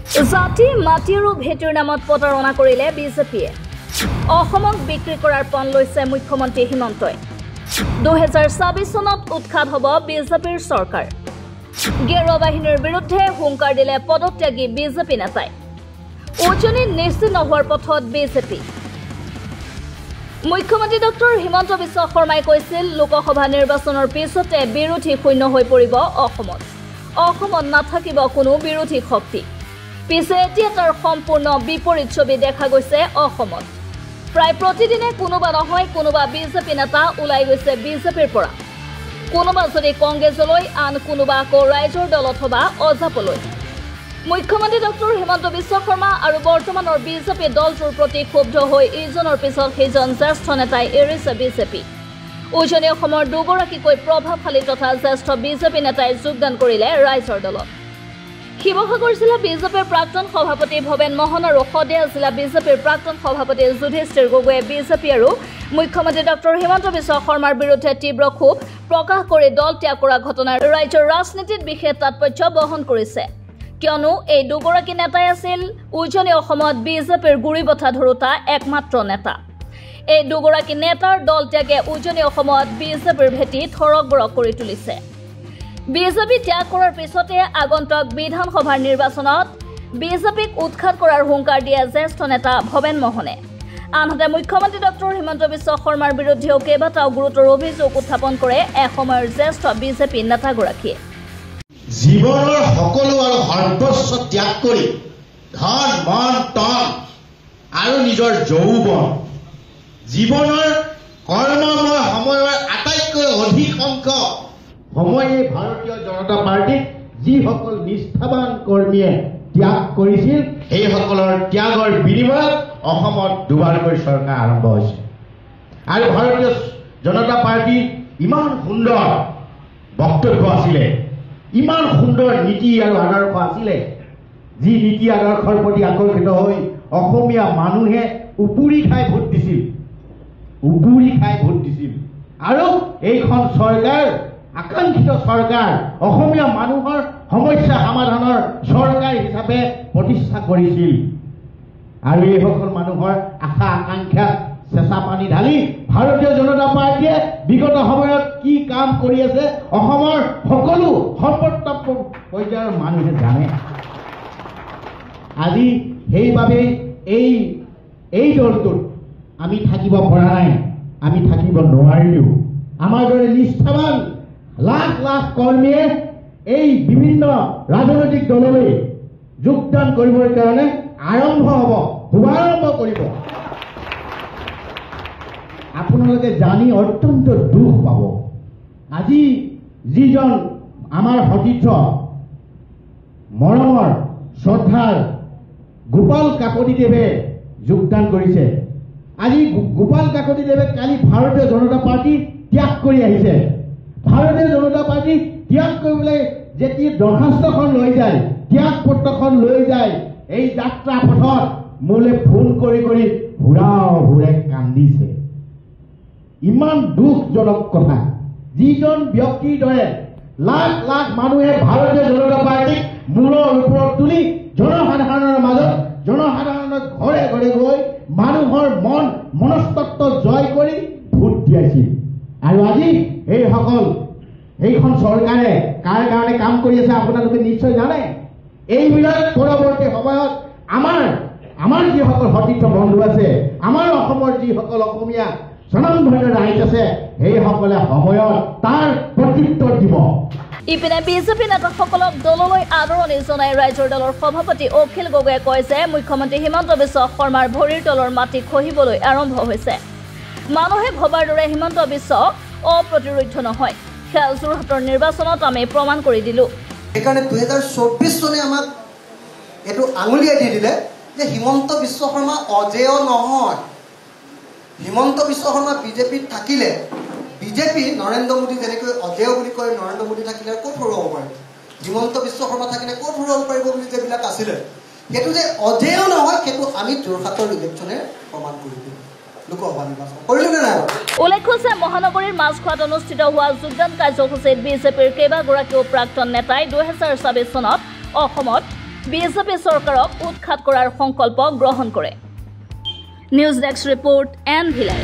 জাতি মাটি আৰু ভেটিৰ নামত প্ৰতাৰণা কৰিলে বিজেপিয়ে অসমক বিক্ৰী কৰাৰ পণ লৈছে মুখ্যমন্ত্ৰী হিমন্তই 2024 চনত উৎখাত হ'ব বিজেপিৰ চৰকাৰ গেৰুৱা বাহিনীৰ বিৰুদ্ধে হুংকাৰ দিলে পদত্যাগী বিজেপি নেতাই উজনি নিশ্চিত নোহোৱাৰ পথত বিজেপি মুখ্যমন্ত্ৰী ডক্টৰ হিমন্ত বিশ্ব শৰ্মাই কৈছিল লোকসভা নিৰ্বাচনৰ পিছতে বিৰোধী শূন্য হৈ পৰিব অসমত নাথাকিব কোনো বিৰোধী শক্তি পিছে এতিয়া তাৰ সম্পূৰ্ণ বিপৰীত ছবি দেখা গৈছে অসমত প্ৰায় প্ৰতিদিনে কোনোবা নহয় কোনোবা বিজেপি নেতা ওলাই গৈছে বিজেপিৰ পৰা কোনোবা যদি কংগ্ৰেছলৈ আন কোনোবা আকৌ ৰাইজৰ দলত হবা অজাপলৈ মুখ্যমন্ত্ৰী ডক্টৰ হিমন্ত বিশ্ব শৰ্মা আৰু বৰ্তমানৰ বিজেপি দলটোৰ প্ৰতি ক্ষুব্ধ হৈ ইজনৰ পিছত সেইজন জ্যেষ্ঠ নেতাই এৰিছে বিজেপি উজনি অসমৰ দুগৰাকীকৈ প্ৰভাৱশালী তথা জ্যেষ্ঠ বিজেপি নেতাই যোগদান কৰিলে ৰাইজৰ দলত শিৱসাগৰ জিলা বিজেপিৰ প্ৰাক্তন সভাপতি ভৱেন মোহন আৰু শদিয়া জিলা বিজেপিৰ প্ৰাক্তন সভাপতি যুধিষ্ঠিৰ গগৈয়ে বিজেপি আৰু মুখ্যমন্ত্ৰী ডক্টৰ হিমন্ত বিশ্ব শৰ্মাৰ বিৰুদ্ধে তীব্ৰ ক্ষোভ প্ৰকাশ কৰি দল ত্যাগ কৰা ঘটনাৰ ৰাজ্যৰ ৰাজনীতিত বিশেষ তাৎপৰ্য বহন কৰিছে কিয়নো এই দুগৰাকী নেতাই আছিল উজনি অসমত বিজেপিৰ গুৰি বঠা ধৰোতা একমাত্ৰ নেতা এই দুগৰাকী নেতাৰ দল ত্যাগে উজনি অসমত বিজেপিৰ ভেটি থৰক-বৰক কৰি তুলিছে বিজেপি ত্যাগ কৰাৰ পিছতে আগন্তুক বিধানসভাৰ নিৰ্বাচনত বিজেপিক উৎখাত কৰাৰ হুংকাৰ দিয়ে জ্যেষ্ঠ নেতা ভৱেন মোহনে আনহাতে মুখ্যমন্ত্ৰী ডক্টৰ হিমন্ত বিশ্ব শৰ্মাৰ বিৰুদ্ধেও কেইবাটাও গুৰুতৰ অভিযোগ উত্থাপন কৰে এসময়ৰ জ্যেষ্ঠ বিজেপি নেতাগৰাকীয়ে জীৱনৰ সকলো আৰু সৰ্বস্ব ত্যাগ কৰি ধন মন তন আৰু নিজৰ যৌৱন জীৱনৰ কৰ্মময় সময়ৰ আটাইতকৈ অধিক অংশ সময়ে ভাৰতীয় জনতা পাৰ্টিক যিসকল নিষ্ঠাবান কৰ্মীয়ে ত্যাগ কৰিছিল সেইসকলৰ ত্যাগৰ বিনিময়ত অসমত দুবাৰকৈ চৰকাৰ আৰম্ভ হৈছে আৰু ভাৰতীয় জনতা পাৰ্টিৰ ইমান সুন্দৰ বক্তব্য আছিলে ইমান সুন্দৰ নীতি আৰু আদৰ্শ আছিলে যি নীতি আদৰ্শৰ প্ৰতি আকৰ্ষিত হৈ অসমীয়া মানুহে উপুৰি খাই ভোট দিছিল আৰু এইখন চৰকাৰ আকাংক্ষিত চৰকাৰ অসমীয়া মানুহৰ সমস্যা সমাধানৰ চৰকাৰ হিচাপে প্ৰতিষ্ঠা কৰিছিল আৰু এইসকল মানুহৰ আশা আকাংক্ষা চেঁচা পানী ঢালি ভাৰতীয় জনতা পাৰ্টিয়ে বিগত সময়ত কি কাম কৰি আছে অসমৰ সকলো সম্পৰ্ক পৰ্যায়ৰ মানুহে জানে আজি সেইবাবে এই দলটোত আমি থাকিব পৰা নাই আমি থাকিব নোৱাৰিলো আমাৰ দৰে নিষ্ঠাবান লাখ লাখ কৰ্মীয়ে এই বিভিন্ন ৰাজনৈতিক দললৈ যোগদান কৰিবৰ কাৰণে শুভাৰম্ভ কৰিব আপোনালোকে জানি অত্যন্ত দুখ পাব আজি যিজন আমাৰ সতীৰ্থ মৰমৰ শ্ৰদ্ধাৰ গোপাল কাকতিদেৱে যোগদান কৰিছে আজি গোপাল কাকতিদেৱে কালি ভাৰতীয় জনতা পাৰ্টি ত্যাগ কৰি আহিছে ভাৰতীয় জনতা পাৰ্টি ত্যাগ কৰিবলৈ যেতিয়া দৰখাস্তখন লৈ যায় ত্যাগ পত্ৰখন লৈ যায় এই যাত্ৰা পথত মোলৈ ফোন কৰি ঘূৰাই কান্দিছে ইমান দুখজনক কথা যিজন ব্যক্তিৰ দৰে লাখ লাখ মানুহে ভাৰতীয় জনতা পাৰ্টিক মূৰৰ ওপৰত তুলি জনসাধাৰণৰ মাজত জনসাধাৰণৰ ঘৰে ঘৰে গৈ মানুহৰ মনস্তত্ব জয় কৰি ভোট দিয়াইছিল আৰু আজি এইখন চৰকাৰে কাৰ কাৰণে কাম কৰি আছে আপোনালোকে নিশ্চয় জানে এইবিলাক পৰৱৰ্তী সময়ত আমাৰ যিসকল সতীৰ্থ বন্ধু আছে আমাৰ অসমৰ যিসকল অসমীয়া স্বনামধন্য ৰাইজ আছে সেইসকলে সময়ত তাৰ প্ৰত্যুত্তৰ দিব ইপিনে বিজেপি নেতাসকলক দললৈ আদৰণি জনাই ৰাইজৰ দলৰ সভাপতি অখিল গগৈয়ে কয় যে মুখ্যমন্ত্ৰী হিমন্ত বিশ্ব শৰ্মাৰ ভৰিৰ তলৰ মাটি খহিবলৈ আৰম্ভ হৈছে মানুহে ভবাৰ দৰে হিমন্ত বিশ্ব অপ্ৰতিৰোধ্য নহয় সেয়া যোৰহাটৰ নিৰ্বাচনত আমি প্ৰমাণ কৰি দিলো সেইকাৰণে 2024 চনে আমাক এইটো আঙুলিয়াই দি দিলে যে হিমন্ত বিশ্ব শৰ্মা অজেয় নহয় হিমন্ত বিশ্ব শৰ্মা বিজেপিত থাকিলে বিজেপি নৰেন্দ্ৰ মোদী যেনেকৈ অজেয় বুলি কয় নৰেন্দ্ৰ মোদী থাকিলে ক'ত হৰুৱাব পাৰে হিমন্ত বিশ্ব শৰ্মা থাকিলে ক'ত হৰুৱাব পাৰিব বুলি যিবিলাক আছিলে সেইটো যে অজেয় নহয় সেইটো আমি যোৰহাটৰ ইলেকশ্যনে প্ৰমাণ কৰি দিম উল্লেখ্য যে মহানগৰীৰ মাজখোৱাত অনুষ্ঠিত হোৱা যোগদান কাৰ্যসূচীত বিজেপিৰ কেইবাগৰাকীও প্ৰাক্তন নেতাই 2024 চনত অসমত বিজেপি চৰকাৰক উৎখাত কৰাৰ সংকল্প গ্ৰহণ কৰে। নিউজ ডেস্ক ৰিপোৰ্ট এন ভিলাই।